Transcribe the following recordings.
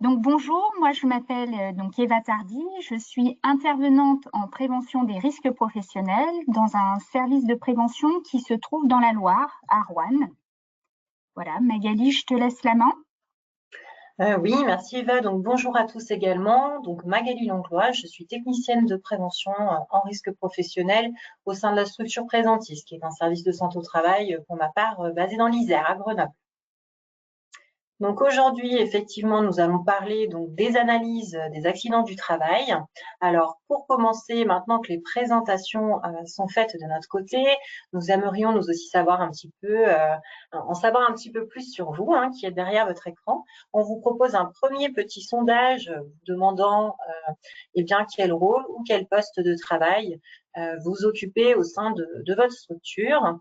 Donc bonjour, moi je m'appelle donc Eva Tardy, je suis intervenante en prévention des risques professionnels dans un service de prévention qui se trouve dans la Loire, à Roanne. Voilà, Magali, je te laisse la main. Oui, merci Eva. Donc bonjour à tous également. Donc Magali Langlois, je suis technicienne de prévention en risque professionnel au sein de la structure Présentis, qui est un service de santé au travail pour ma part basé dans l'Isère, à Grenoble. Donc aujourd'hui, effectivement, nous allons parler donc des analyses des accidents du travail. Alors pour commencer, maintenant que les présentations sont faites de notre côté, nous aimerions nous aussi savoir en savoir un petit peu plus sur vous, qui êtes derrière votre écran. On vous propose un premier petit sondage vous demandant eh bien quel rôle ou quel poste de travail vous occupez au sein de votre structure.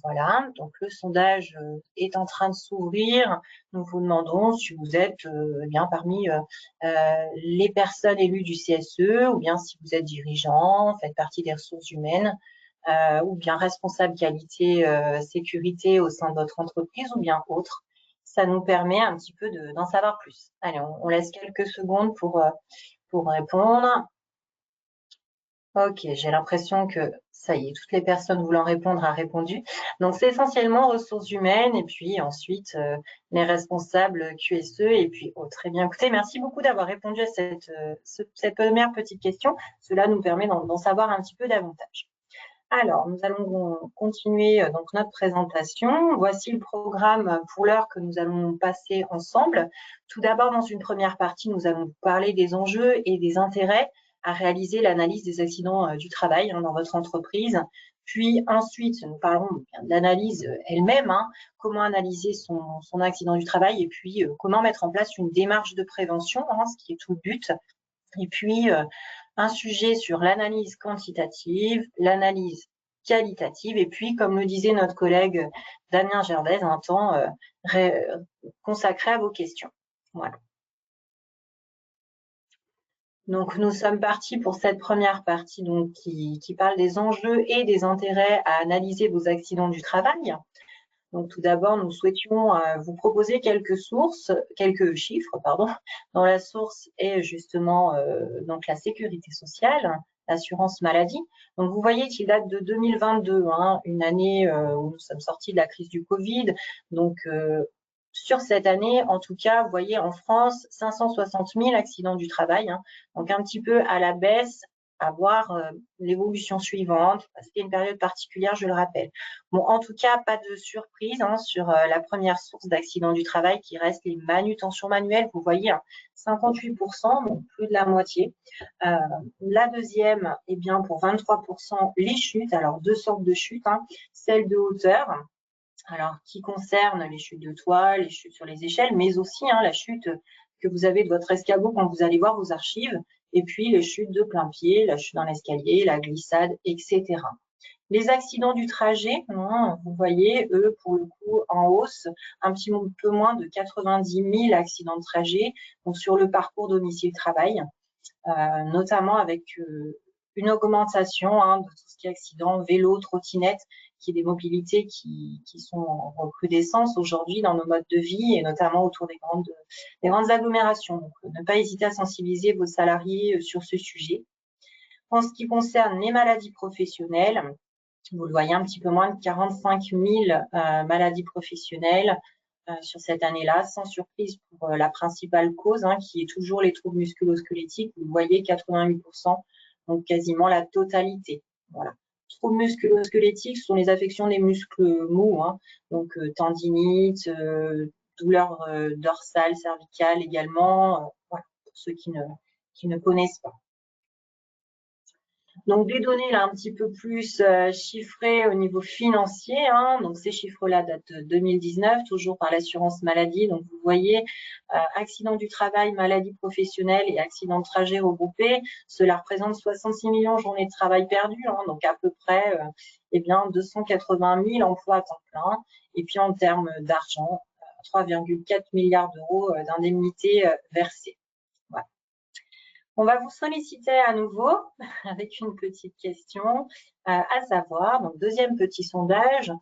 Voilà, donc le sondage est en train de s'ouvrir. Nous vous demandons si vous êtes bien parmi les personnes élues du CSE, ou bien si vous êtes dirigeant, faites partie des ressources humaines, ou bien responsable qualité sécurité au sein de votre entreprise, ou bien autre. Ça nous permet un petit peu d'en savoir plus. Allez, on laisse quelques secondes pour répondre. Ok, j'ai l'impression que ça y est, toutes les personnes voulant répondre ont répondu. Donc, c'est essentiellement ressources humaines et puis ensuite les responsables QSE et puis autres. Très bien, écoutez, merci beaucoup d'avoir répondu à cette première petite question. Cela nous permet d'en savoir un petit peu davantage. Alors, nous allons continuer donc notre présentation. Voici le programme pour l'heure que nous allons passer ensemble. Tout d'abord, dans une première partie, nous allons parler des enjeux et des intérêts à réaliser l'analyse des accidents du travail dans votre entreprise. Puis ensuite, nous parlerons de l'analyse elle-même, comment analyser son accident du travail et puis comment mettre en place une démarche de prévention, ce qui est tout le but. Et puis, un sujet sur l'analyse quantitative, l'analyse qualitative, et puis, comme le disait notre collègue Damien Gervais, un temps consacré à vos questions. Voilà. Donc, nous sommes partis pour cette première partie donc, qui parle des enjeux et des intérêts à analyser vos accidents du travail. Donc, tout d'abord, nous souhaitions vous proposer quelques chiffres, pardon. Dans la source est justement donc la sécurité sociale, l'assurance maladie. Donc, vous voyez qu'il date de 2022, une année où nous sommes sortis de la crise du Covid. Donc, sur cette année, en tout cas, vous voyez en France, 560 000 accidents du travail, donc un petit peu à la baisse, à voir l'évolution suivante, parce qu'il y a une période particulière, je le rappelle. Bon, en tout cas, pas de surprise sur la première source d'accidents du travail qui reste les manutentions manuelles. Vous voyez, 58%, donc plus de la moitié. La deuxième, eh bien, pour 23%, les chutes. Alors, deux sortes de chutes, celle de hauteur, alors qui concerne les chutes de toit, les chutes sur les échelles, mais aussi la chute que vous avez de votre escabeau quand vous allez voir vos archives, et puis les chutes de plein pied, la chute dans l'escalier, la glissade, etc. Les accidents du trajet, vous voyez, eux, pour le coup, en hausse, un petit peu moins de 90 000 accidents de trajet, donc sur le parcours domicile-travail, notamment avec une augmentation de tout ce qui est accident, vélo, trottinette, qui est des mobilités qui sont en recrudescence aujourd'hui dans nos modes de vie et notamment autour des grandes agglomérations. Donc, ne pas hésiter à sensibiliser vos salariés sur ce sujet. En ce qui concerne les maladies professionnelles, vous le voyez, un petit peu moins de 45 000 maladies professionnelles sur cette année-là, sans surprise pour la principale cause, qui est toujours les troubles musculo-squelettiques. Vous voyez, 88%, donc quasiment la totalité. Voilà. Troubles musculo-squelettiques sont les affections des muscles mous, donc tendinite, douleurs dorsales, cervicales également, voilà, pour ceux qui ne connaissent pas. Donc, des données là un petit peu plus chiffrées au niveau financier. Donc, ces chiffres-là datent de 2019, toujours par l'assurance maladie. Donc, vous voyez, accident du travail, maladie professionnelle et accident de trajet regroupés. Cela représente 66 millions de journées de travail perdues. Donc, à peu près 280 000 emplois à temps plein. Et puis, en termes d'argent, 3,4 milliards d'euros d'indemnités versées. Voilà. On va vous solliciter à nouveau avec une petite question, à savoir, donc deuxième petit sondage,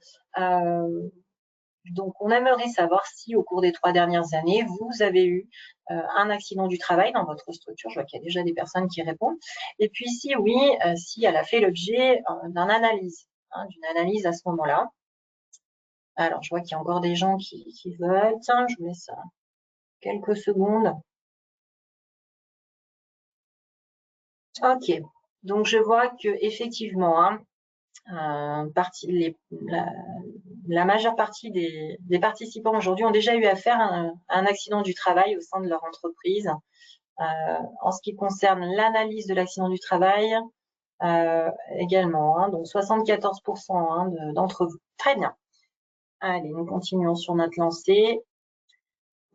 Donc, on aimerait savoir si, au cours des 3 dernières années, vous avez eu un accident du travail dans votre structure. Je vois qu'il y a déjà des personnes qui répondent. Et puis, si oui, si elle a fait l'objet d'une analyse à ce moment-là. Alors, je vois qu'il y a encore des gens qui votent. Je vous laisse quelques secondes. Ok. Donc, je vois que effectivement, la majeure partie des participants aujourd'hui ont déjà eu affaire à un accident du travail au sein de leur entreprise. En ce qui concerne l'analyse de l'accident du travail, également, donc 74% d'entre vous. Très bien. Allez, nous continuons sur notre lancée.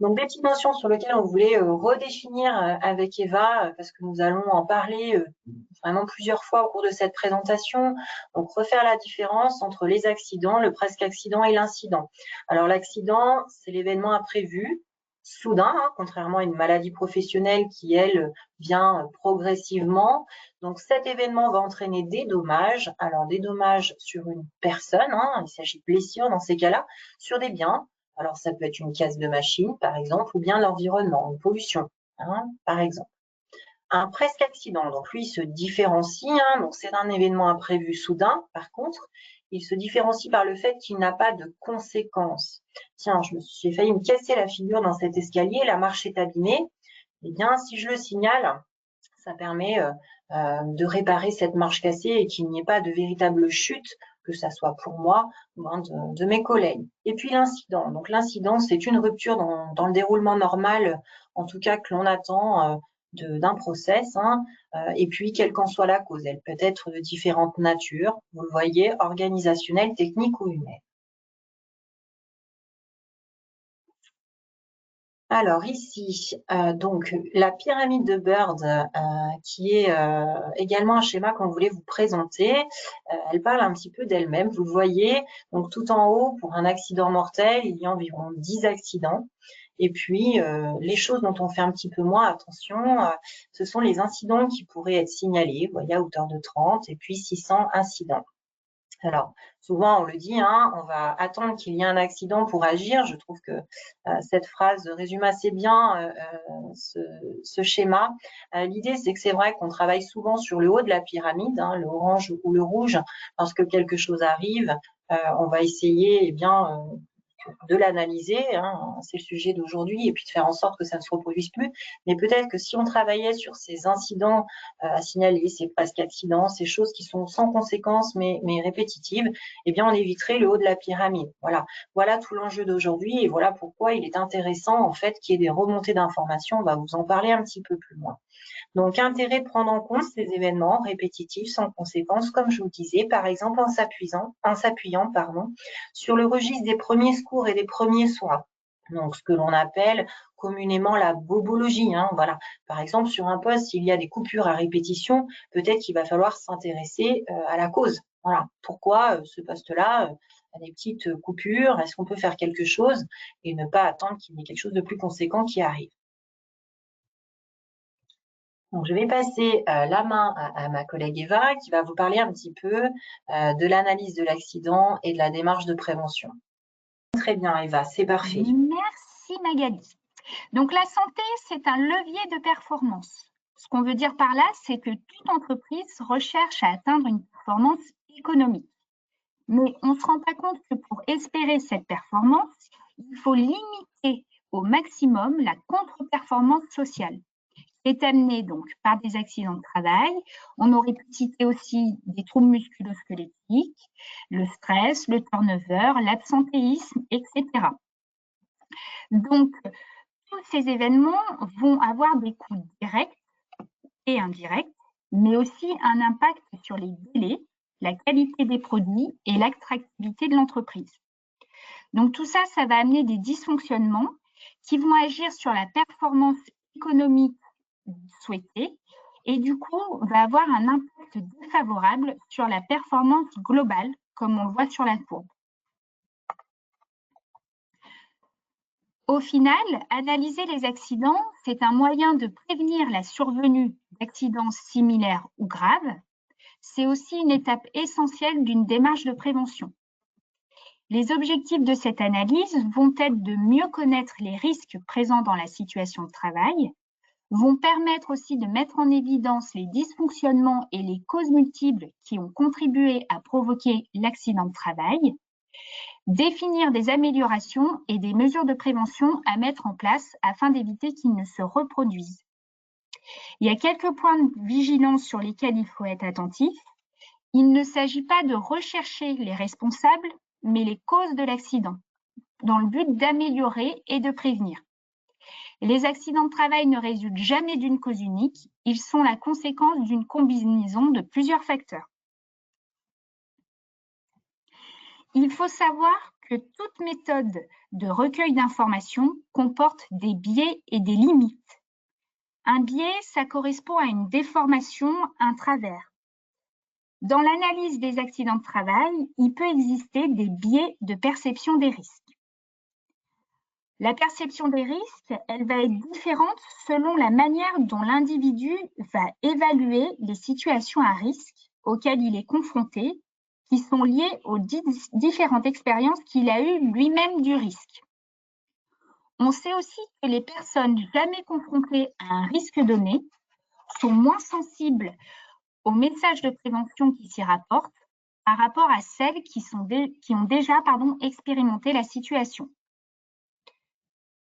Donc, des petites notions sur lesquelles on voulait redéfinir avec Eva, parce que nous allons en parler vraiment plusieurs fois au cours de cette présentation. Donc, refaire la différence entre les accidents, le presque accident et l'incident. Alors, l'accident, c'est l'événement imprévu, soudain, contrairement à une maladie professionnelle qui, elle, vient progressivement. Donc, cet événement va entraîner des dommages. Alors, des dommages sur une personne, il s'agit de blessures dans ces cas-là, sur des biens. Alors, ça peut être une casse de machine, par exemple, ou bien l'environnement, une pollution, par exemple. Un presque accident, donc lui, il se différencie, donc c'est un événement imprévu soudain, par contre, il se différencie par le fait qu'il n'a pas de conséquences. Tiens, j'ai failli me casser la figure dans cet escalier, la marche est abîmée. Eh bien, si je le signale, ça permet de réparer cette marche cassée et qu'il n'y ait pas de véritable chute, que ça soit pour moi ou de mes collègues. Et puis l'incident. Donc l'incident, c'est une rupture dans le déroulement normal, en tout cas que l'on attend d'un process. Et puis, quelle qu'en soit la cause, elle peut être de différentes natures, vous le voyez, organisationnelle, technique ou humaine. Alors ici, donc la pyramide de Bird, qui est également un schéma qu'on voulait vous présenter, elle parle un petit peu d'elle-même. Vous le voyez, donc tout en haut, pour un accident mortel, il y a environ 10 accidents. Et puis, les choses dont on fait un petit peu moins attention, ce sont les incidents qui pourraient être signalés, vous voyez, à hauteur de 30, et puis 600 incidents. Alors, souvent, on le dit, on va attendre qu'il y ait un accident pour agir. Je trouve que cette phrase résume assez bien ce schéma. L'idée, c'est que c'est vrai qu'on travaille souvent sur le haut de la pyramide, le orange ou le rouge. Lorsque quelque chose arrive, on va essayer de l'analyser, c'est le sujet d'aujourd'hui, et puis de faire en sorte que ça ne se reproduise plus. Mais peut-être que si on travaillait sur ces incidents à signaler, ces presque accidents, ces choses qui sont sans conséquence mais répétitives, eh bien on éviterait le haut de la pyramide. Voilà tout l'enjeu d'aujourd'hui, et voilà pourquoi il est intéressant en fait qu'il y ait des remontées d'informations. On va vous en parler un petit peu plus loin. Donc, intérêt de prendre en compte ces événements répétitifs sans conséquence, comme je vous disais, par exemple en s'appuyant sur le registre des premiers secours et des premiers soins. Donc, ce que l'on appelle communément la bobologie. Voilà. Par exemple, sur un poste, s'il y a des coupures à répétition, peut-être qu'il va falloir s'intéresser à la cause. Voilà. Pourquoi ce poste-là a des petites coupures? Est-ce qu'on peut faire quelque chose et ne pas attendre qu'il y ait quelque chose de plus conséquent qui arrive? Donc, je vais passer la main à ma collègue Eva qui va vous parler un petit peu de l'analyse de l'accident et de la démarche de prévention. Très bien, Eva, c'est parfait. Merci Magali. Donc, la santé, c'est un levier de performance. Ce qu'on veut dire par là, c'est que toute entreprise recherche à atteindre une performance économique. Mais on ne se rend pas compte que pour espérer cette performance, il faut limiter au maximum la contre-performance sociale. Est amené donc par des accidents de travail. On aurait pu citer aussi des troubles musculo-squelettiques, le stress, le turnover, l'absentéisme, etc. Donc, tous ces événements vont avoir des coûts directs et indirects, mais aussi un impact sur les délais, la qualité des produits et l'attractivité de l'entreprise. Donc, tout ça, ça va amener des dysfonctionnements qui vont agir sur la performance économique souhaitée et du coup va avoir un impact défavorable sur la performance globale, comme on le voit sur la courbe. Au final, analyser les accidents, c'est un moyen de prévenir la survenue d'accidents similaires ou graves. C'est aussi une étape essentielle d'une démarche de prévention. Les objectifs de cette analyse vont être de mieux connaître les risques présents dans la situation de travail, vont permettre aussi de mettre en évidence les dysfonctionnements et les causes multiples qui ont contribué à provoquer l'accident de travail, définir des améliorations et des mesures de prévention à mettre en place afin d'éviter qu'ils ne se reproduisent. Il y a quelques points de vigilance sur lesquels il faut être attentif. Il ne s'agit pas de rechercher les responsables, mais les causes de l'accident, dans le but d'améliorer et de prévenir. Les accidents de travail ne résultent jamais d'une cause unique, ils sont la conséquence d'une combinaison de plusieurs facteurs. Il faut savoir que toute méthode de recueil d'informations comporte des biais et des limites. Un biais, ça correspond à une déformation, un travers. Dans l'analyse des accidents de travail, il peut exister des biais de perception des risques. La perception des risques, elle va être différente selon la manière dont l'individu va évaluer les situations à risque auxquelles il est confronté, qui sont liées aux différentes expériences qu'il a eues lui-même du risque. On sait aussi que les personnes jamais confrontées à un risque donné sont moins sensibles aux messages de prévention qui s'y rapportent par rapport à celles qui ont déjà expérimenté la situation.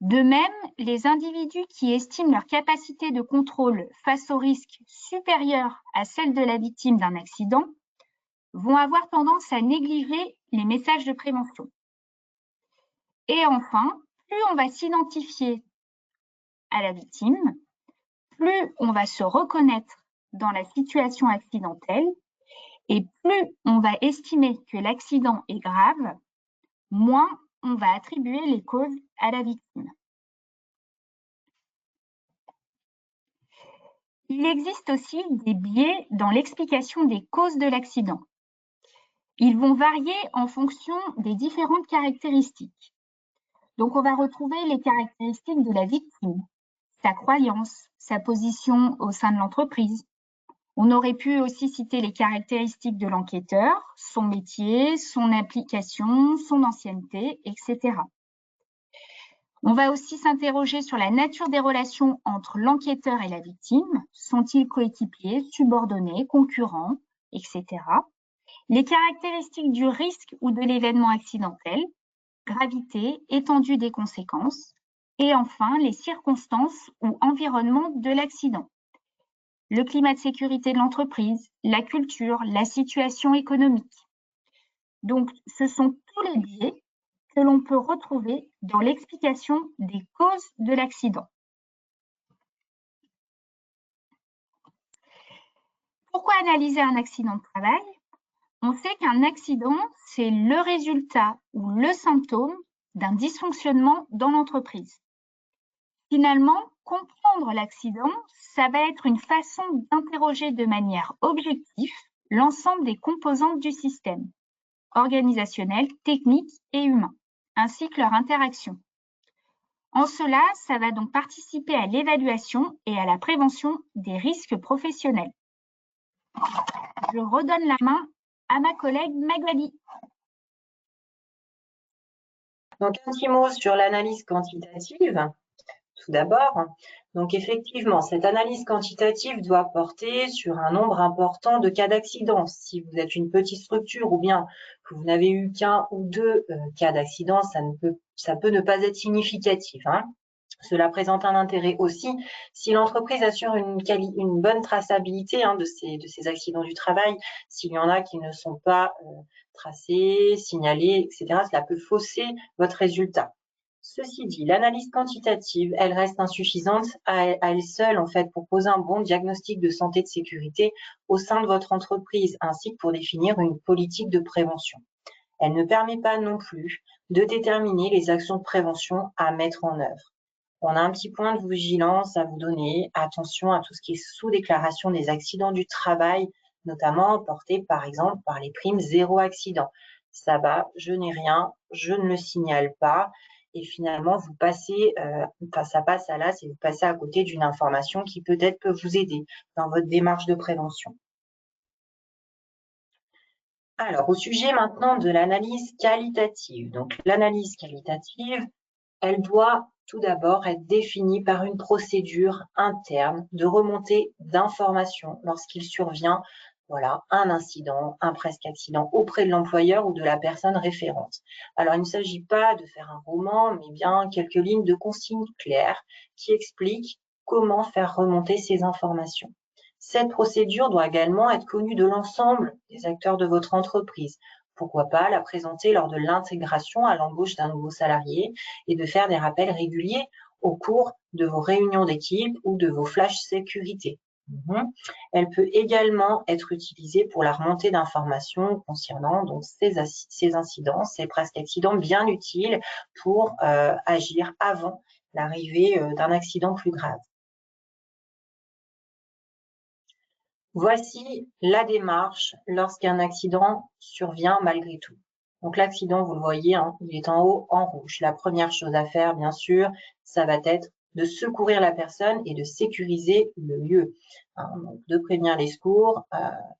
De même, les individus qui estiment leur capacité de contrôle face au risque supérieure à celle de la victime d'un accident vont avoir tendance à négliger les messages de prévention. Et enfin, plus on va s'identifier à la victime, plus on va se reconnaître dans la situation accidentelle et plus on va estimer que l'accident est grave, moins on va attribuer les causes à la victime. Il existe aussi des biais dans l'explication des causes de l'accident. Ils vont varier en fonction des différentes caractéristiques. Donc, on va retrouver les caractéristiques de la victime, sa croyance, sa position au sein de l'entreprise. On aurait pu aussi citer les caractéristiques de l'enquêteur, son métier, son implication, son ancienneté, etc. On va aussi s'interroger sur la nature des relations entre l'enquêteur et la victime. Sont-ils coéquipiers, subordonnés, concurrents, etc. Les caractéristiques du risque ou de l'événement accidentel, gravité, étendue des conséquences, et enfin les circonstances ou environnement de l'accident. Le climat de sécurité de l'entreprise, la culture, la situation économique. Donc, ce sont tous les biais que l'on peut retrouver dans l'explication des causes de l'accident. Pourquoi analyser un accident de travail? On sait qu'un accident, c'est le résultat ou le symptôme d'un dysfonctionnement dans l'entreprise. Finalement, comprendre l'accident, ça va être une façon d'interroger de manière objective l'ensemble des composantes du système, organisationnel, technique et humain, ainsi que leur interaction. En cela, ça va donc participer à l'évaluation et à la prévention des risques professionnels. Je redonne la main à ma collègue Magali. Donc, un petit mot sur l'analyse quantitative. Tout d'abord, donc effectivement, cette analyse quantitative doit porter sur un nombre important de cas d'accident. Si vous êtes une petite structure ou bien que vous n'avez eu qu'un ou deux cas d'accident, ça peut ne pas être significatif. Cela présente un intérêt aussi si l'entreprise assure une bonne traçabilité de ces accidents du travail. S'il y en a qui ne sont pas tracés, signalés, etc., cela peut fausser votre résultat. Ceci dit, l'analyse quantitative, elle reste insuffisante à elle seule en fait pour poser un bon diagnostic de santé et de sécurité au sein de votre entreprise, ainsi que pour définir une politique de prévention. Elle ne permet pas non plus de déterminer les actions de prévention à mettre en œuvre. On a un petit point de vigilance à vous donner. Attention à tout ce qui est sous-déclaration des accidents du travail, notamment porté par exemple par les primes zéro accident. Ça va, je n'ai rien, je ne le signale pas. Et finalement, vous passez, ça passe à l'as et vous passez à côté d'une information qui peut-être peut vous aider dans votre démarche de prévention. Alors, au sujet maintenant de l'analyse qualitative. Donc, l'analyse qualitative, elle doit tout d'abord être définie par une procédure interne de remontée d'informations lorsqu'il survient un incident, un presque accident auprès de l'employeur ou de la personne référente. Alors, il ne s'agit pas de faire un roman, mais bien quelques lignes de consignes claires qui expliquent comment faire remonter ces informations. Cette procédure doit également être connue de l'ensemble des acteurs de votre entreprise. Pourquoi pas la présenter lors de l'intégration à l'embauche d'un nouveau salarié et de faire des rappels réguliers au cours de vos réunions d'équipe ou de vos flash sécurité. Elle peut également être utilisée pour la remontée d'informations concernant donc ces incidents, ces presque accidents bien utiles pour agir avant l'arrivée d'un accident plus grave. Voici la démarche lorsqu'un accident survient malgré tout. Donc l'accident, vous le voyez, il est en haut en rouge. La première chose à faire, bien sûr, ça va être de secourir la personne et de sécuriser le lieu. Donc de prévenir les secours,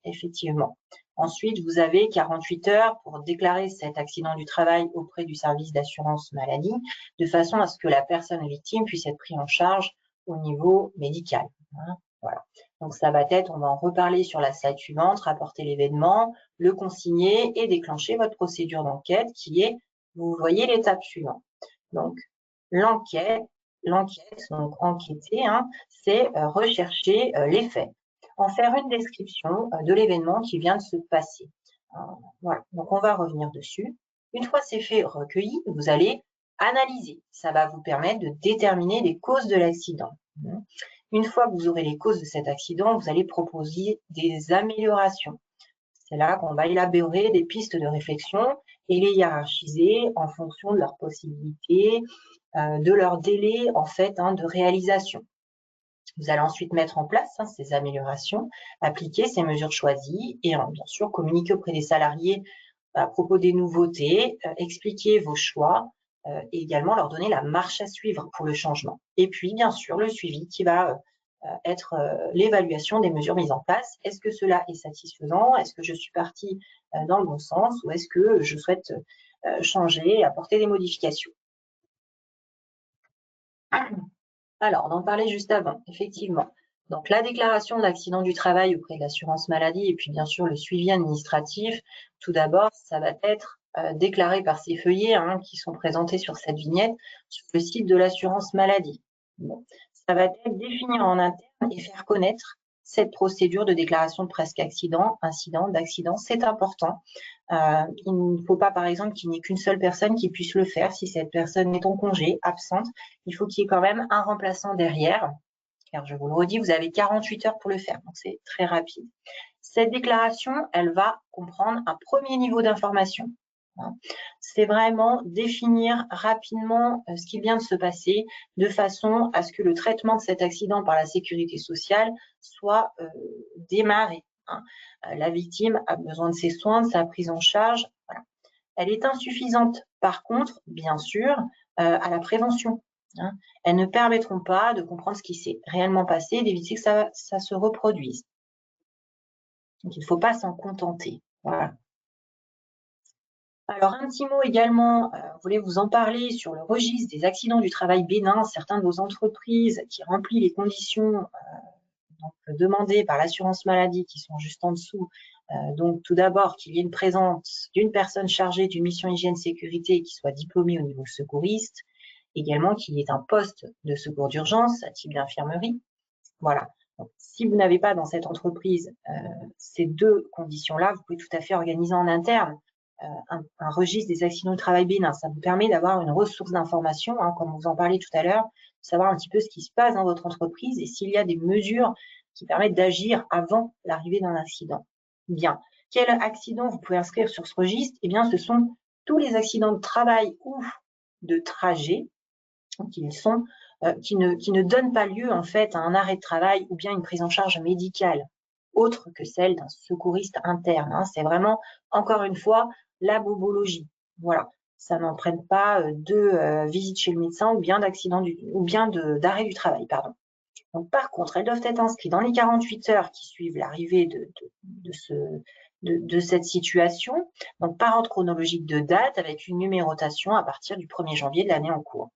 effectivement. Ensuite, vous avez 48 heures pour déclarer cet accident du travail auprès du service d'assurance maladie, de façon à ce que la personne victime puisse être prise en charge au niveau médical. Voilà. Donc ça va être, on va en reparler sur la slide suivante, rapporter l'événement, le consigner et déclencher votre procédure d'enquête qui est, vous voyez l'étape suivante. Donc l'enquête, donc enquêter, c'est rechercher les faits, en faire une description de l'événement qui vient de se passer. Voilà, donc on va revenir dessus. Une fois ces faits recueillis, vous allez analyser. Ça va vous permettre de déterminer les causes de l'accident. Une fois que vous aurez les causes de cet accident, vous allez proposer des améliorations. C'est là qu'on va élaborer des pistes de réflexion et les hiérarchiser en fonction de leurs possibilités, de leur délai en fait de réalisation. Vous allez ensuite mettre en place ces améliorations, appliquer ces mesures choisies et bien sûr communiquer auprès des salariés à propos des nouveautés, expliquer vos choix et également leur donner la marche à suivre pour le changement. Et puis, bien sûr, le suivi qui va être l'évaluation des mesures mises en place. Est-ce que cela est satisfaisant? Est-ce que je suis partie dans le bon sens ou est-ce que je souhaite changer, apporter des modifications? Alors, on en parlait juste avant, effectivement. Donc, la déclaration d'accident du travail auprès de l'assurance maladie et puis bien sûr le suivi administratif, tout d'abord, ça va être déclaré par ces feuillets qui sont présentés sur cette vignette sur le site de l'assurance maladie. Bon, ça va être définir en interne et faire connaître cette procédure de déclaration de presque accident, d'accident, c'est important. Il ne faut pas, par exemple, qu'il n'y ait qu'une seule personne qui puisse le faire. Si cette personne est en congé, absente, il faut qu'il y ait quand même un remplaçant derrière. Car je vous le redis, vous avez 48 heures pour le faire, donc c'est très rapide. Cette déclaration, elle va comprendre un premier niveau d'information. C'est vraiment définir rapidement ce qui vient de se passer de façon à ce que le traitement de cet accident par la sécurité sociale soit démarré. La victime a besoin de ses soins, de sa prise en charge. Voilà. Elle est insuffisante, par contre, bien sûr, à la prévention. Elles ne permettront pas de comprendre ce qui s'est réellement passé et d'éviter que ça se reproduise. Donc, il ne faut pas s'en contenter. Voilà. Alors, un petit mot également, je voulais vous en parler sur le registre des accidents du travail bénin. Certaines de vos entreprises qui remplissent les conditions demandées par l'assurance maladie qui sont juste en dessous. Donc, tout d'abord, qu'il y ait une présence d'une personne chargée d'une mission hygiène sécurité qui soit diplômée au niveau secouriste. Également, qu'il y ait un poste de secours d'urgence à type d'infirmerie. Voilà. Donc, si vous n'avez pas dans cette entreprise ces deux conditions-là, vous pouvez tout à fait organiser en interne un registre des accidents du travail bénin. Ça vous permet d'avoir une ressource d'information, comme vous en parlez tout à l'heure, de savoir un petit peu ce qui se passe dans votre entreprise et s'il y a des mesures qui permettent d'agir avant l'arrivée d'un accident. Bien. Quel accident vous pouvez inscrire sur ce registre? Eh bien, ce sont tous les accidents de travail ou de trajet qui ne donnent pas lieu en fait à un arrêt de travail ou bien une prise en charge médicale autre que celle d'un secouriste interne. C'est vraiment, encore une fois, la bobologie. Voilà, ça n'entraîne pas de visite chez le médecin ou bien d'arrêt du travail, pardon. Donc, par contre, elles doivent être inscrites dans les 48 heures qui suivent l'arrivée de de cette situation, donc par ordre chronologique de date avec une numérotation à partir du 1er janvier de l'année en cours.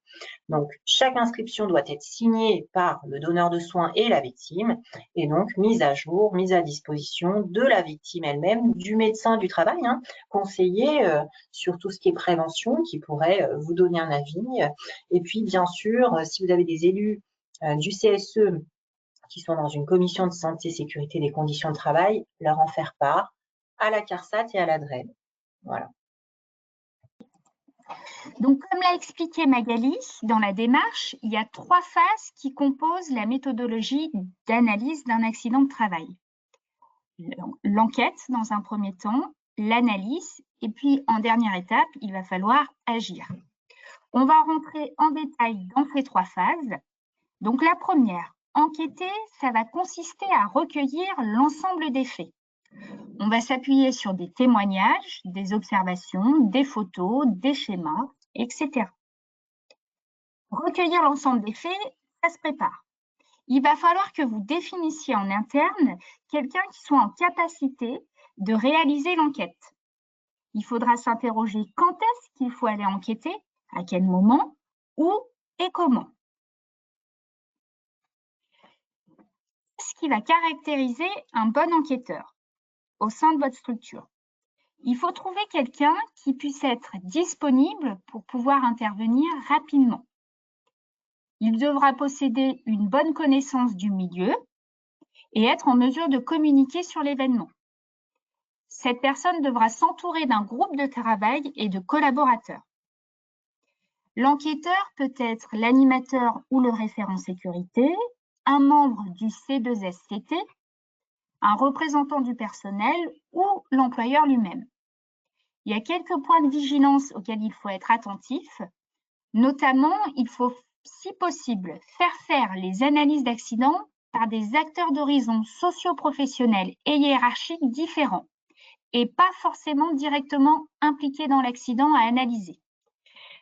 Donc, chaque inscription doit être signée par le donneur de soins et la victime, et donc mise à jour, mise à disposition de la victime elle-même, du médecin du travail, conseiller sur tout ce qui est prévention, qui pourrait vous donner un avis. Et puis, bien sûr, si vous avez des élus du CSE qui sont dans une commission de santé, sécurité des conditions de travail, leur en faire part à la CARSAT et à la DRED. Voilà. Donc, comme l'a expliqué Magali, dans la démarche, il y a 3 phases qui composent la méthodologie d'analyse d'un accident de travail. L'enquête dans un premier temps, l'analyse, et puis en dernière étape, il va falloir agir. On va rentrer en détail dans ces 3 phases. Donc, la première, enquêter, ça va consister à recueillir l'ensemble des faits. On va s'appuyer sur des témoignages, des observations, des photos, des schémas, etc. Recueillir l'ensemble des faits, ça se prépare. Il va falloir que vous définissiez en interne quelqu'un qui soit en capacité de réaliser l'enquête. Il faudra s'interroger quand est-ce qu'il faut aller enquêter, à quel moment, où et comment. Ce qui va caractériser un bon enquêteur au sein de votre structure. Il faut trouver quelqu'un qui puisse être disponible pour pouvoir intervenir rapidement. Il devra posséder une bonne connaissance du milieu et être en mesure de communiquer sur l'événement. Cette personne devra s'entourer d'un groupe de travail et de collaborateurs. L'enquêteur peut être l'animateur ou le référent sécurité, un membre du C2SCT, un représentant du personnel ou l'employeur lui-même. Il y a quelques points de vigilance auxquels il faut être attentif. Notamment, il faut, si possible, faire les analyses d'accident par des acteurs d'horizon socio-professionnels et hiérarchiques différents et pas forcément directement impliqués dans l'accident à analyser.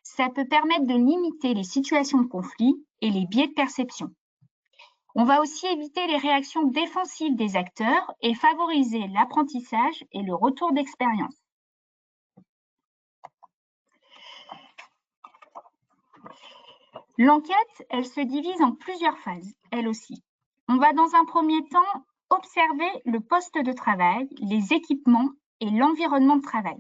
Ça peut permettre de limiter les situations de conflit et les biais de perception. On va aussi éviter les réactions défensives des acteurs et favoriser l'apprentissage et le retour d'expérience. L'enquête, elle se divise en plusieurs phases, elle aussi. On va dans un premier temps observer le poste de travail, les équipements et l'environnement de travail.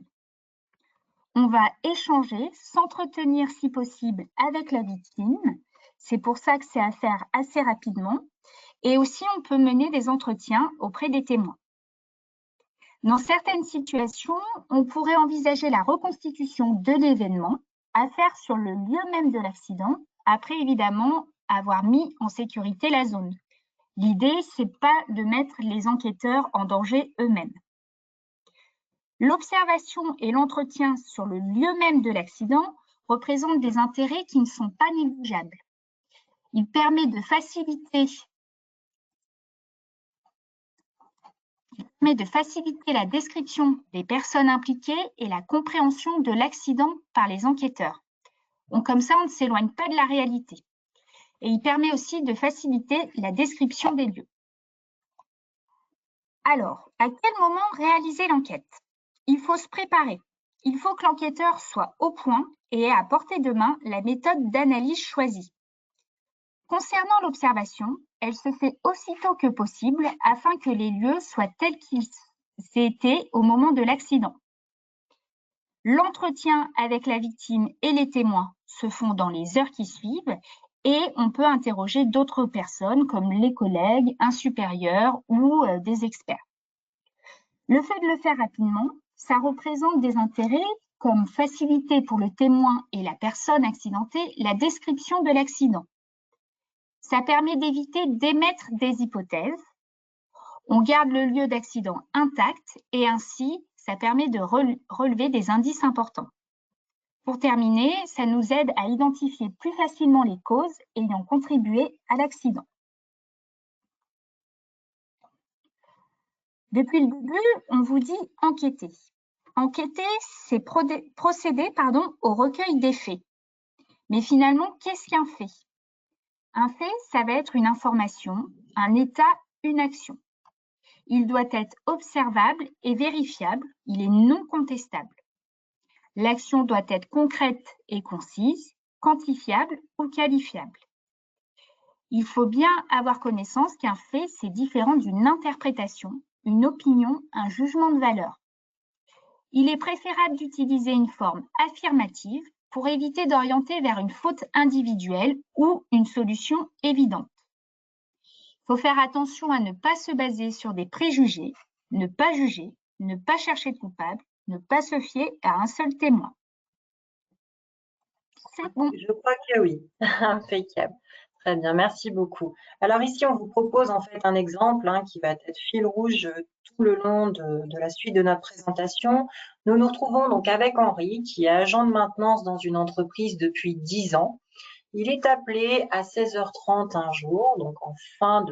On va échanger, s'entretenir si possible avec la victime. C'est pour ça que c'est à faire assez rapidement. Et aussi, on peut mener des entretiens auprès des témoins. Dans certaines situations, on pourrait envisager la reconstitution de l'événement à faire sur le lieu même de l'accident, après évidemment avoir mis en sécurité la zone. L'idée, c'est pas de mettre les enquêteurs en danger eux-mêmes. L'observation et l'entretien sur le lieu même de l'accident représentent des intérêts qui ne sont pas négligeables. Il permet de faciliter la description des personnes impliquées et la compréhension de l'accident par les enquêteurs. Donc, comme ça, on ne s'éloigne pas de la réalité. Et il permet aussi de faciliter la description des lieux. Alors, à quel moment réaliser l'enquête? Il faut se préparer. Il faut que l'enquêteur soit au point et ait à portée de main la méthode d'analyse choisie. Concernant l'observation, elle se fait aussitôt que possible afin que les lieux soient tels qu'ils étaient au moment de l'accident. L'entretien avec la victime et les témoins se font dans les heures qui suivent et on peut interroger d'autres personnes comme les collègues, un supérieur ou des experts. Le fait de le faire rapidement, ça représente des intérêts comme faciliter pour le témoin et la personne accidentée la description de l'accident. Ça permet d'éviter d'émettre des hypothèses. On garde le lieu d'accident intact et ainsi, ça permet de relever des indices importants. Pour terminer, ça nous aide à identifier plus facilement les causes ayant contribué à l'accident. Depuis le début, on vous dit enquêter. Enquêter, c'est procéder au recueil des faits. Mais finalement, qu'est-ce qu'un fait? Un fait, ça va être une information, un état, une action. Il doit être observable et vérifiable. Il est non contestable. L'action doit être concrète et concise, quantifiable ou qualifiable. Il faut bien avoir connaissance qu'un fait, c'est différent d'une interprétation, une opinion, un jugement de valeur. Il est préférable d'utiliser une forme affirmative pour éviter d'orienter vers une faute individuelle ou une solution évidente. Il faut faire attention à ne pas se baser sur des préjugés, ne pas juger, ne pas chercher de coupable, ne pas se fier à un seul témoin. C'est bon. Je crois que oui, impeccable. Très bien, merci beaucoup. Alors ici, on vous propose en fait un exemple qui va être fil rouge tout le long de la suite de notre présentation. Nous nous retrouvons donc avec Henri, qui est agent de maintenance dans une entreprise depuis 10 ans. Il est appelé à 16h30 un jour, donc en fin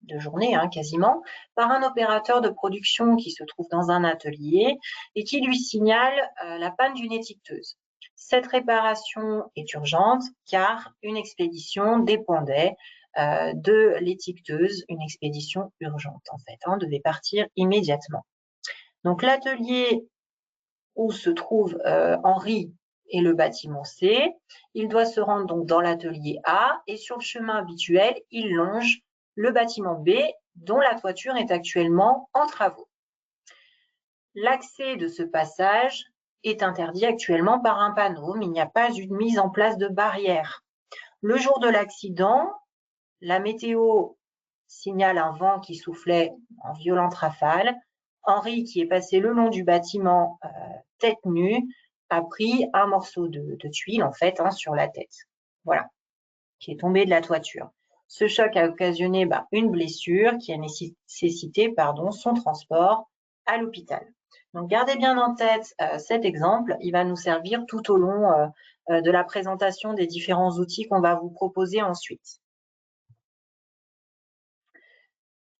de journée quasiment, par un opérateur de production qui se trouve dans un atelier et qui lui signale la panne d'une étiqueteuse. Cette réparation est urgente car une expédition dépendait de l'étiqueteuse, une expédition urgente en fait, devait partir immédiatement. Donc l'atelier où se trouve Henri et le bâtiment C, il doit se rendre donc dans l'atelier A et sur le chemin habituel, il longe le bâtiment B dont la toiture est actuellement en travaux. L'accès de ce passage est interdit actuellement par un panneau, mais il n'y a pas eu de mise en place de barrière. Le jour de l'accident, la météo signale un vent qui soufflait en violente rafale. Henri, qui est passé le long du bâtiment tête nue, a pris un morceau de tuile en fait sur la tête. Voilà, qui est tombé de la toiture. Ce choc a occasionné une blessure qui a nécessité son transport à l'hôpital. Donc, gardez bien en tête cet exemple. Il va nous servir tout au long de la présentation des différents outils qu'on va vous proposer ensuite.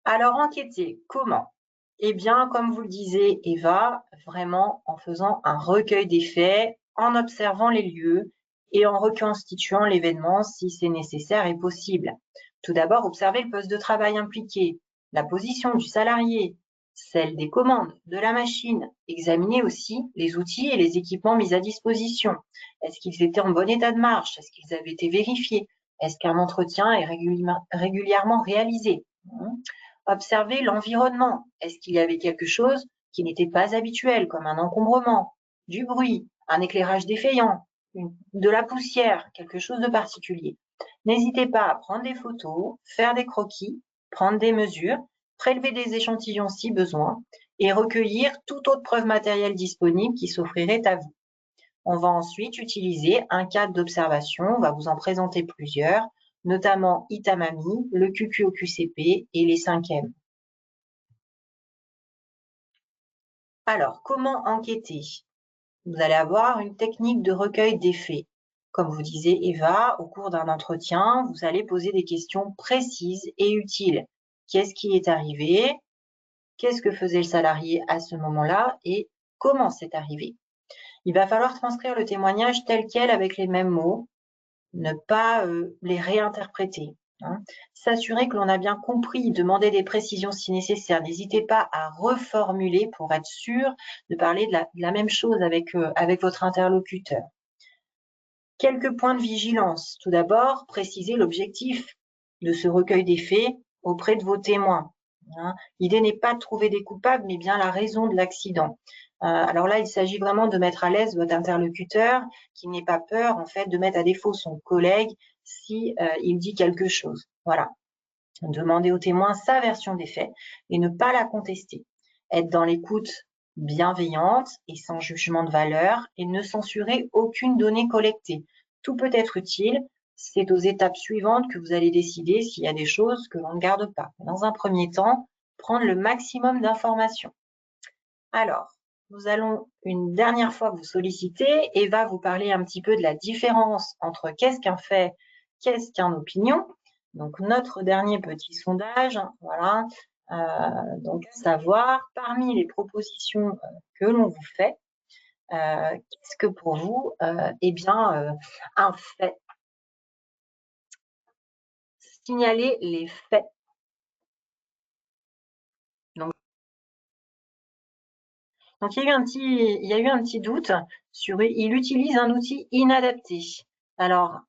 Alors, enquêter, comment? Eh bien, comme vous le disiez, Eva, vraiment en faisant un recueil des faits, en observant les lieux et en reconstituant l'événement si c'est nécessaire et possible. Tout d'abord, observez le poste de travail impliqué, la position du salarié, celle des commandes, de la machine. Examinez aussi les outils et les équipements mis à disposition. Est-ce qu'ils étaient en bon état de marche? Est-ce qu'ils avaient été vérifiés? Est-ce qu'un entretien est régulièrement réalisé? Observez l'environnement. Est-ce qu'il y avait quelque chose qui n'était pas habituel, comme un encombrement, du bruit, un éclairage défaillant, de la poussière, quelque chose de particulier? N'hésitez pas à prendre des photos, faire des croquis, prendre des mesures, prélever des échantillons si besoin et recueillir toute autre preuve matérielle disponible qui s'offrirait à vous. On va ensuite utiliser un cadre d'observation, on va vous en présenter plusieurs, notamment Itamami, le QQOQCP et les 5M. Alors, comment enquêter? Vous allez avoir une technique de recueil des faits. Comme vous disait Eva, au cours d'un entretien, vous allez poser des questions précises et utiles. Qu'est-ce qui est arrivé? Qu'est-ce que faisait le salarié à ce moment-là? Et comment c'est arrivé? Il va falloir transcrire le témoignage tel quel avec les mêmes mots, ne pas les réinterpréter. S'assurer que l'on a bien compris, demander des précisions si nécessaire. N'hésitez pas à reformuler pour être sûr de parler de la même chose avec votre interlocuteur. Quelques points de vigilance. Tout d'abord, précisez l'objectif de ce recueil des faits auprès de vos témoins. L'idée n'est pas de trouver des coupables, mais bien la raison de l'accident. Alors là, il s'agit vraiment de mettre à l'aise votre interlocuteur, qui n'ait pas peur en fait de mettre à défaut son collègue si il dit quelque chose. Voilà. Demandez au témoin sa version des faits et ne pas la contester. Être dans l'écoute bienveillante et sans jugement de valeur et ne censurer aucune donnée collectée. Tout peut être utile. C'est aux étapes suivantes que vous allez décider s'il y a des choses que l'on ne garde pas. Dans un premier temps, prendre le maximum d'informations. Alors, nous allons une dernière fois vous solliciter et va vous parler un petit peu de la différence entre qu'est-ce qu'un fait, qu'est-ce qu'une opinion. Donc, notre dernier petit sondage, voilà. Donc, à savoir, parmi les propositions que l'on vous fait, qu'est-ce que pour vous, eh bien, un fait? Signaler les faits. Donc, il y a eu un petit doute sur il utilise un outil inadapté. Alors,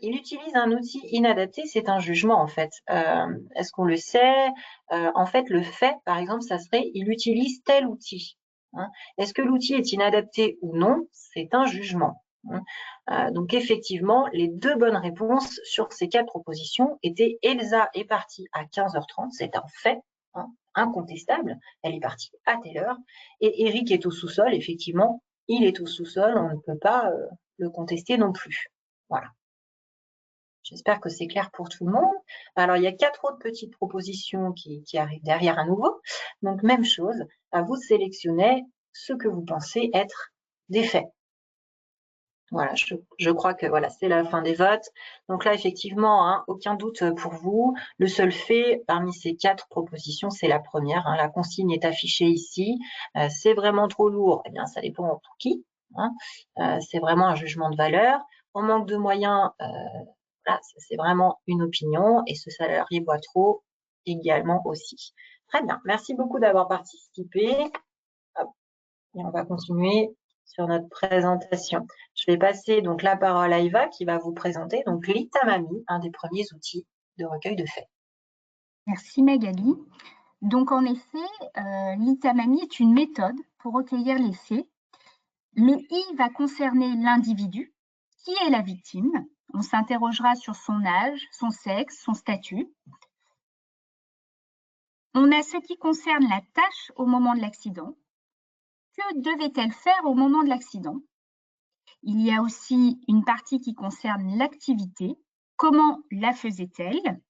il utilise un outil inadapté, c'est un jugement en fait. Est-ce qu'on le sait? En fait, le fait, par exemple, ça serait il utilise tel outil. Hein. Est-ce que l'outil est inadapté ou non? C'est un jugement. Hein. Donc effectivement, les deux bonnes réponses sur ces 4 propositions étaient Elsa est partie à 15h30, c'est un fait. Hein, incontestable, elle est partie à telle heure, et Eric est au sous-sol, effectivement, il est au sous-sol, on ne peut pas le contester non plus. Voilà. J'espère que c'est clair pour tout le monde. Alors, il y a 4 autres petites propositions qui arrivent derrière à nouveau. Donc, même chose, à vous de sélectionner ce que vous pensez être des faits. Voilà, je crois que voilà, c'est la fin des votes. Donc là, effectivement, hein, aucun doute pour vous. Le seul fait parmi ces 4 propositions, c'est la première. Hein, la consigne est affichée ici. C'est vraiment trop lourd. Eh bien, ça dépend pour qui. Hein. C'est vraiment un jugement de valeur. On manque de moyens. Voilà, c'est vraiment une opinion. Et ce salarié boit trop également aussi. Très bien. Merci beaucoup d'avoir participé. Hop. Et on va continuer sur notre présentation. Je vais passer donc la parole à Eva qui va vous présenter donc l'Itamami, un des premiers outils de recueil de faits. Merci Magali. Donc en effet, l'Itamami est une méthode pour recueillir les faits. Le I va concerner l'individu, qui est la victime. On s'interrogera sur son âge, son sexe, son statut. On a ce qui concerne la tâche au moment de l'accident. Que devait-elle faire au moment de l'accident? Il y a aussi une partie qui concerne l'activité. Comment la faisait-elle?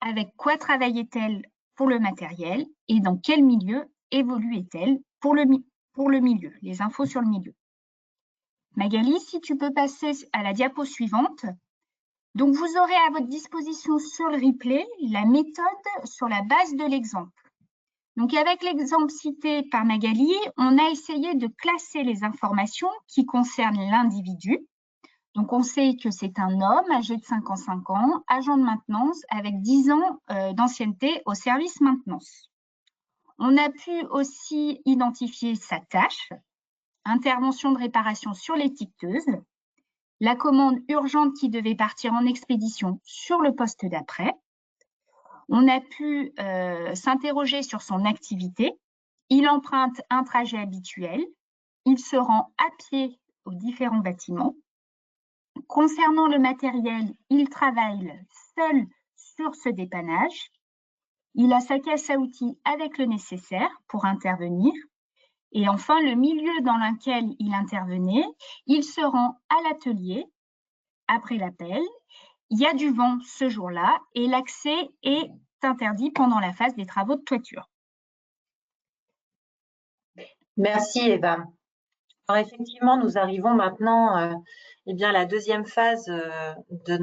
Avec quoi travaillait-elle pour le matériel? Et dans quel milieu évoluait-elle pour le milieu? Les infos sur le milieu. Magali, si tu peux passer à la diapo suivante. Donc, vous aurez à votre disposition sur le replay la méthode sur la base de l'exemple. Donc, avec l'exemple cité par Magali, on a essayé de classer les informations qui concernent l'individu. Donc, on sait que c'est un homme âgé de 55 ans, agent de maintenance avec 10 ans d'ancienneté au service maintenance. On a pu aussi identifier sa tâche, intervention de réparation sur l'étiqueteuse, la commande urgente qui devait partir en expédition sur le poste d'après. On a pu s'interroger sur son activité. Il emprunte un trajet habituel. Il se rend à pied aux différents bâtiments. Concernant le matériel, il travaille seul sur ce dépannage. Il a sa caisse à outils avec le nécessaire pour intervenir. Et enfin, le milieu dans lequel il intervenait, il se rend à l'atelier après l'appel. Il y a du vent ce jour-là et l'accès est interdit pendant la phase des travaux de toiture. Merci Eva. Alors effectivement, nous arrivons maintenant à la deuxième phase de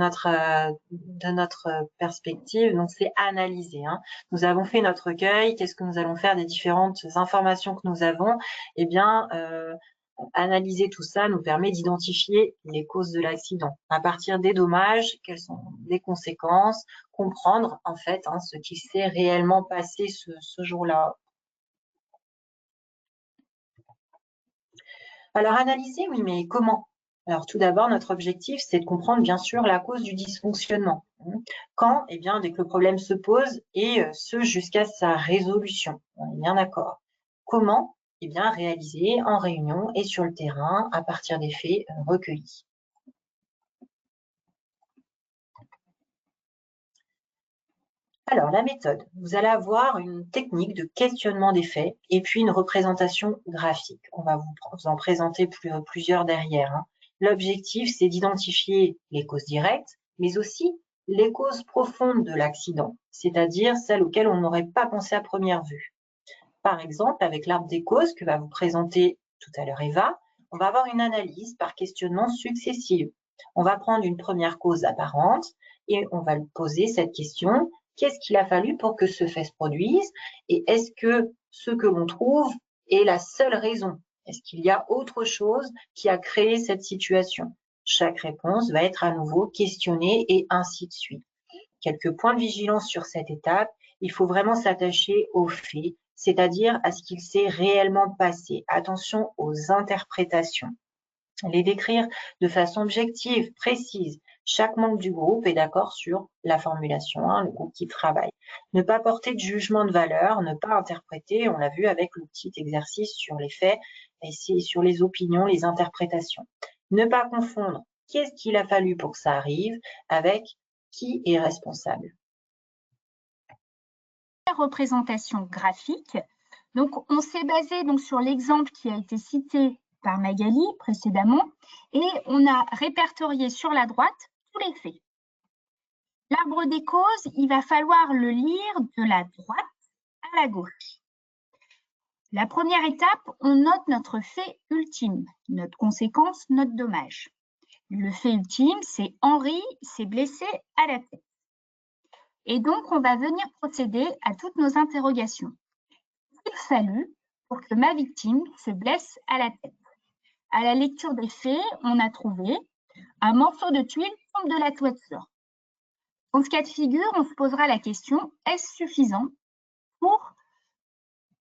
notre perspective, donc c'est analyser. Hein. Nous avons fait notre recueil, qu'est-ce que nous allons faire des différentes informations que nous avons? Eh bien, analyser tout ça nous permet d'identifier les causes de l'accident. À partir des dommages, quelles sont les conséquences, comprendre en fait ce qui s'est réellement passé ce jour-là. Alors analyser, oui, mais comment? Alors tout d'abord, notre objectif, c'est de comprendre bien sûr la cause du dysfonctionnement. Quand? Eh bien, dès que le problème se pose et ce jusqu'à sa résolution. On est bien d'accord. Comment? Eh bien, réaliser en réunion et sur le terrain à partir des faits recueillis. Alors, la méthode. Vous allez avoir une technique de questionnement des faits et puis une représentation graphique. On va vous en présenter plusieurs derrière. Hein. L'objectif, c'est d'identifier les causes directes, mais aussi les causes profondes de l'accident, c'est-à-dire celles auxquelles on n'aurait pas pensé à première vue. Par exemple, avec l'arbre des causes que va vous présenter tout à l'heure Eva, on va avoir une analyse par questionnement successif. On va prendre une première cause apparente et on va poser cette question: qu'est-ce qu'il a fallu pour que ce fait se produise? Et est-ce que ce que l'on trouve est la seule raison? Est-ce qu'il y a autre chose qui a créé cette situation? Chaque réponse va être à nouveau questionnée et ainsi de suite. Quelques points de vigilance sur cette étape. il faut vraiment s'attacher aux faits, c'est-à-dire à ce qu'il s'est réellement passé. Attention aux interprétations. Les décrire de façon objective, précise. Chaque membre du groupe est d'accord sur la formulation, le groupe qui travaille. Ne pas porter de jugement de valeur, ne pas interpréter, on l'a vu avec le petit exercice sur les faits et sur les opinions, les interprétations. Ne pas confondre qu'est-ce qu'il a fallu pour que ça arrive avec qui est responsable. Représentation graphique. Donc, on s'est basé donc sur l'exemple qui a été cité par Magali précédemment et on a répertorié sur la droite tous les faits. L'arbre des causes, il va falloir le lire de la droite à la gauche. La première étape, on note notre fait ultime, notre conséquence, notre dommage. Le fait ultime, c'est Henri s'est blessé à la tête. Et donc, on va venir procéder à toutes nos interrogations. Il fallut pour que ma victime se blesse à la tête. À la lecture des faits, on a trouvé un morceau de tuile tombe de la toiture. Dans ce cas de figure, on se posera la question, est-ce suffisant pour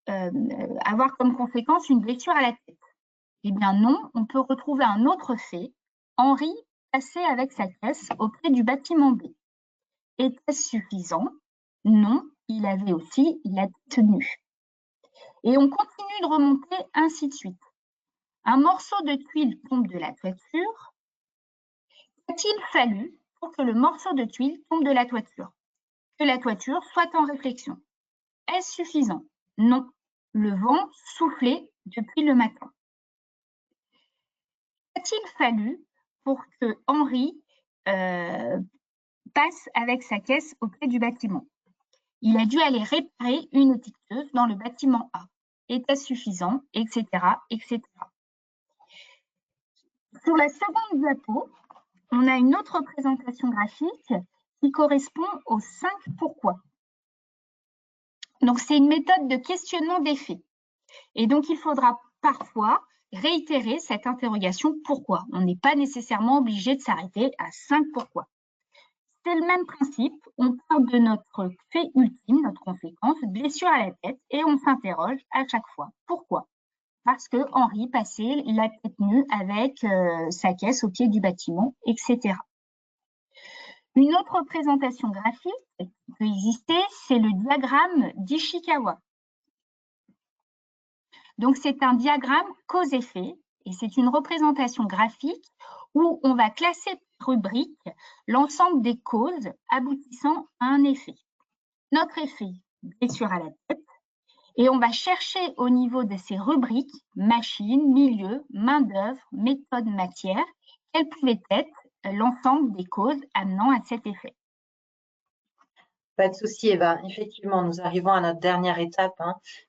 avoir comme conséquence une blessure à la tête? Eh bien non, on peut retrouver un autre fait. Henri passait avec sa caisse auprès du bâtiment B. Était-ce suffisant? Non, il avait aussi la tête nue. Et on continue de remonter ainsi de suite. Un morceau de tuile tombe de la toiture. Qu'a-t-il fallu pour que le morceau de tuile tombe de la toiture? Que la toiture soit en réflexion. Est-ce suffisant? Non. Le vent soufflait depuis le matin. Qu'a-t-il fallu pour que Henri passe avec sa caisse auprès du bâtiment? Il a dû aller réparer une étiqueteuse dans le bâtiment A. Était-ce suffisant? Etc. etc. Sur la seconde diapo, on a une autre représentation graphique qui correspond aux 5 pourquoi. Donc, c'est une méthode de questionnement des faits. Et donc, il faudra parfois réitérer cette interrogation pourquoi. On n'est pas nécessairement obligé de s'arrêter à 5 pourquoi. C'est le même principe. On part de notre fait ultime, notre conséquence, blessure à la tête, et on s'interroge à chaque fois. Pourquoi? Parce que Henri passait la tête nue avec sa caisse au pied du bâtiment, etc. Une autre représentation graphique qui peut exister, c'est le diagramme d'Ishikawa. Donc, c'est un diagramme cause-effet et c'est une représentation graphique où on va classer par rubrique l'ensemble des causes aboutissant à un effet. Notre effet, blessure à la tête, et on va chercher au niveau de ces rubriques, machine, milieu, main-d'œuvre, méthode, matière, quelles pouvaient être l'ensemble des causes amenant à cet effet. Pas de souci, Eva. Effectivement, nous arrivons à notre dernière étape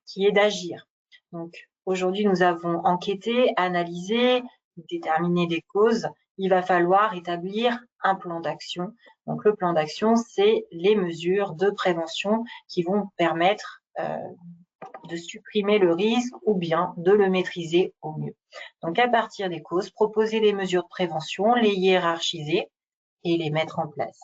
qui est d'agir. Donc, aujourd'hui, nous avons enquêté, analysé, déterminé des causes. Il va falloir établir un plan d'action. Donc, le plan d'action, c'est les mesures de prévention qui vont permettre de supprimer le risque ou bien de le maîtriser au mieux. Donc, à partir des causes, proposer des mesures de prévention, les hiérarchiser et les mettre en place.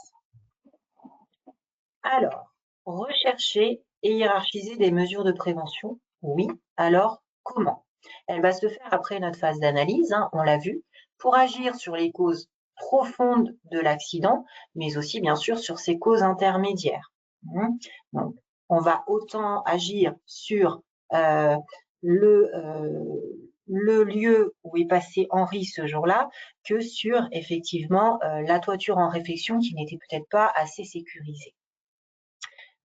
Alors, rechercher et hiérarchiser des mesures de prévention, oui. Alors, comment? Elle va se faire après notre phase d'analyse, on l'a vu, pour agir sur les causes profondes de l'accident, mais aussi bien sûr sur ses causes intermédiaires. Donc, on va autant agir sur le lieu où est passé Henri ce jour-là que sur effectivement la toiture en réfection qui n'était peut-être pas assez sécurisée.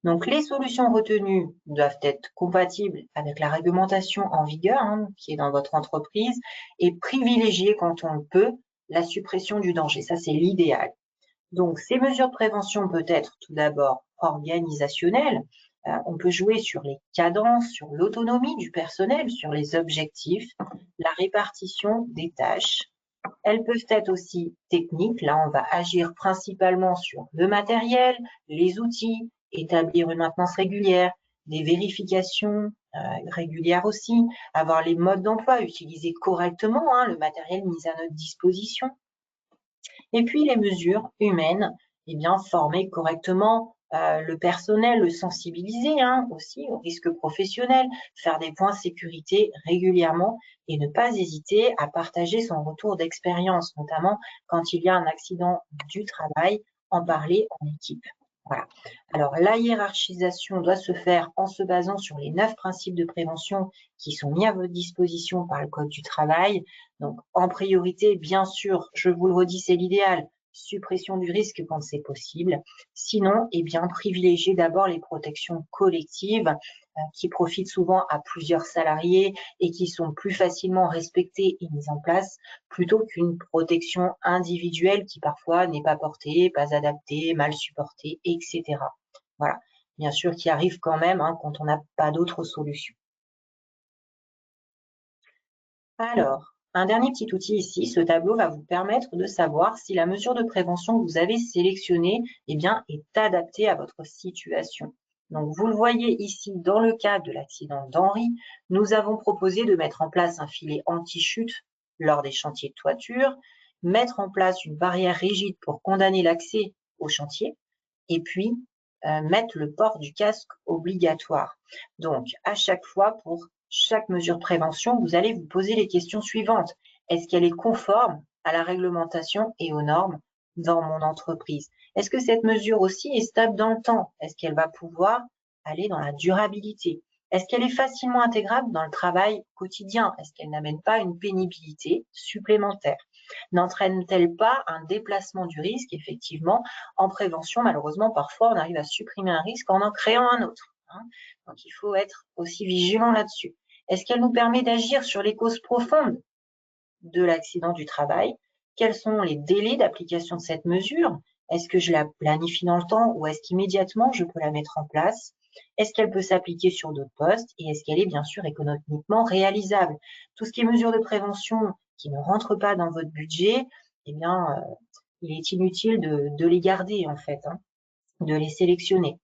Donc, les solutions retenues doivent être compatibles avec la réglementation en vigueur qui est dans votre entreprise et privilégier quand on le peut la suppression du danger. Ça, c'est l'idéal. Donc, ces mesures de prévention peuvent être tout d'abord organisationnelles. On peut jouer sur les cadences, sur l'autonomie du personnel, sur les objectifs, la répartition des tâches. Elles peuvent être aussi techniques. Là, on va agir principalement sur le matériel, les outils, établir une maintenance régulière, des vérifications régulières aussi, avoir les modes d'emploi, utiliser correctement le matériel mis à notre disposition. Et puis les mesures humaines, former correctement le personnel, le sensibiliser aussi au risque professionnel, faire des points sécurité régulièrement et ne pas hésiter à partager son retour d'expérience, notamment quand il y a un accident du travail, en parler en équipe. Voilà. Alors, la hiérarchisation doit se faire en se basant sur les 9 principes de prévention qui sont mis à votre disposition par le Code du travail. Donc, en priorité, bien sûr, je vous le redis, c'est l'idéal, suppression du risque quand c'est possible. Sinon, eh bien, privilégier d'abord les protections collectives qui profitent souvent à plusieurs salariés et qui sont plus facilement respectées et mises en place plutôt qu'une protection individuelle qui parfois n'est pas portée, pas adaptée, mal supportée, etc. Voilà, bien sûr qui arrive quand même quand on n'a pas d'autre solution. Alors, un dernier petit outil ici, ce tableau va vous permettre de savoir si la mesure de prévention que vous avez sélectionnée est adaptée à votre situation. Donc, vous le voyez ici, dans le cas de l'accident d'Henri, nous avons proposé de mettre en place un filet anti-chute lors des chantiers de toiture, mettre en place une barrière rigide pour condamner l'accès au chantier, et puis mettre le port du casque obligatoire. Donc, à chaque fois, pour chaque mesure de prévention, vous allez vous poser les questions suivantes. Est-ce qu'elle est conforme à la réglementation et aux normes dans mon entreprise? Est-ce que cette mesure aussi est stable dans le temps? Est-ce qu'elle va pouvoir aller dans la durabilité? Est-ce qu'elle est facilement intégrable dans le travail quotidien? Est-ce qu'elle n'amène pas une pénibilité supplémentaire? N'entraîne-t-elle pas un déplacement du risque? Effectivement, en prévention, malheureusement, parfois, on arrive à supprimer un risque en créant un autre. Donc, il faut être aussi vigilant là-dessus. Est-ce qu'elle nous permet d'agir sur les causes profondes de l'accident du travail? Quels sont les délais d'application de cette mesure? Est-ce que je la planifie dans le temps ou est-ce qu'immédiatement je peux la mettre en place? Est-ce qu'elle peut s'appliquer sur d'autres postes? Et est-ce qu'elle est bien sûr économiquement réalisable? Tout ce qui est mesures de prévention qui ne rentrent pas dans votre budget, eh bien, il est inutile de les garder en fait, de les sélectionner.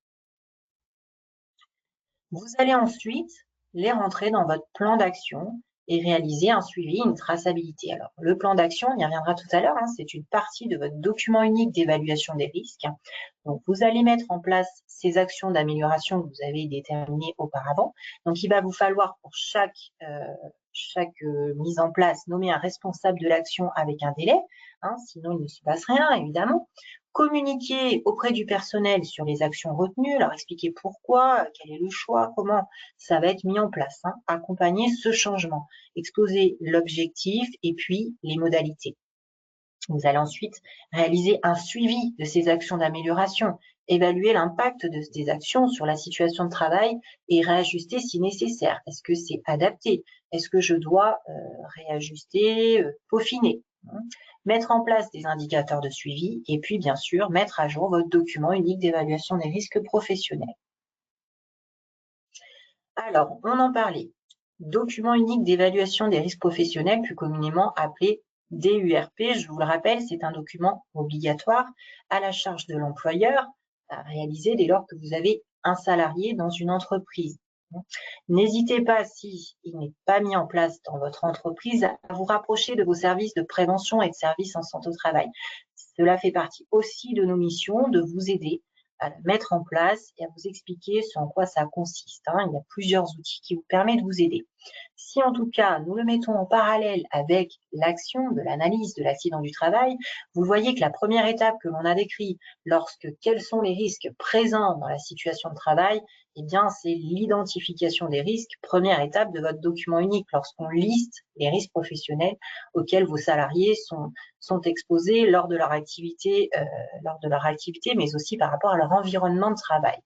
Vous allez ensuite les rentrer dans votre plan d'action et réaliser un suivi, une traçabilité. Alors, le plan d'action, on y reviendra tout à l'heure, c'est une partie de votre document unique d'évaluation des risques. Donc, vous allez mettre en place ces actions d'amélioration que vous avez déterminées auparavant. Donc, il va vous falloir pour chaque mise en place nommer un responsable de l'action avec un délai, sinon il ne se passe rien, évidemment. Communiquer auprès du personnel sur les actions retenues, leur expliquer pourquoi, quel est le choix, comment ça va être mis en place, accompagner ce changement, exposer l'objectif et puis les modalités. Vous allez ensuite réaliser un suivi de ces actions d'amélioration, évaluer l'impact de ces actions sur la situation de travail et réajuster si nécessaire. Est-ce que c'est adapté? Est-ce que je dois réajuster, peaufiner? Mettre en place des indicateurs de suivi et puis bien sûr mettre à jour votre document unique d'évaluation des risques professionnels. Alors, on en parlait. Document unique d'évaluation des risques professionnels, plus communément appelé DURP, je vous le rappelle, c'est un document obligatoire à la charge de l'employeur à réaliser dès lors que vous avez un salarié dans une entreprise. N'hésitez pas, si il n'est pas mis en place dans votre entreprise, à vous rapprocher de vos services de prévention et de services en santé au travail. Cela fait partie aussi de nos missions, de vous aider à la mettre en place et à vous expliquer en quoi ça consiste. Il y a plusieurs outils qui vous permettent de vous aider. Si en tout cas, nous le mettons en parallèle avec l'action de l'analyse de l'accident du travail, vous voyez que la première étape que l'on a décrite quels sont les risques présents dans la situation de travail, eh bien, c'est l'identification des risques, première étape de votre document unique lorsqu'on liste les risques professionnels auxquels vos salariés sont exposés lors de leur activité, mais aussi par rapport à leur environnement de travail.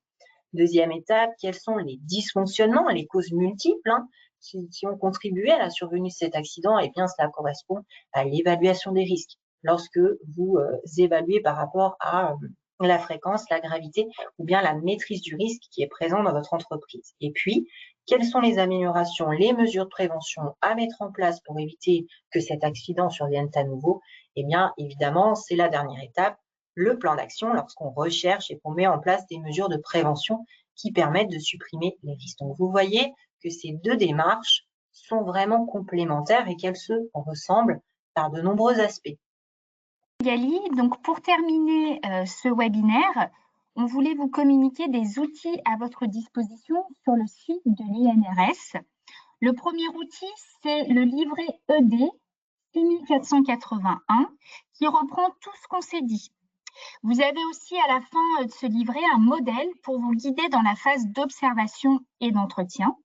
Deuxième étape, quels sont les dysfonctionnements, les causes multiples qui ont contribué à la survenue de cet accident? Eh bien, cela correspond à l'évaluation des risques. Lorsque vous évaluez par rapport à la fréquence, la gravité ou bien la maîtrise du risque qui est présent dans votre entreprise. Et puis, quelles sont les améliorations, les mesures de prévention à mettre en place pour éviter que cet accident survienne à nouveau? Eh bien, évidemment, c'est la dernière étape, le plan d'action lorsqu'on recherche et qu'on met en place des mesures de prévention qui permettent de supprimer les risques. Donc, vous voyez que ces deux démarches sont vraiment complémentaires et qu'elles se ressemblent par de nombreux aspects. Magali, donc pour terminer ce webinaire, on voulait vous communiquer des outils à votre disposition sur le site de l'INRS. Le premier outil, c'est le livret ED 6481 qui reprend tout ce qu'on s'est dit. Vous avez aussi à la fin de ce livret un modèle pour vous guider dans la phase d'observation et d'entretien.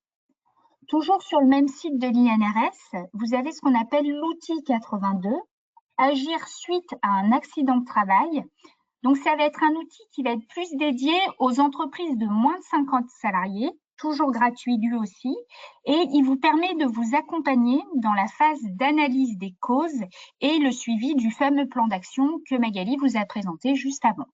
Toujours sur le même site de l'INRS, vous avez ce qu'on appelle l'outil 82, agir suite à un accident de travail. Donc, ça va être un outil qui va être plus dédié aux entreprises de moins de 50 salariés, toujours gratuit lui aussi, et il vous permet de vous accompagner dans la phase d'analyse des causes et le suivi du fameux plan d'action que Magali vous a présenté juste avant.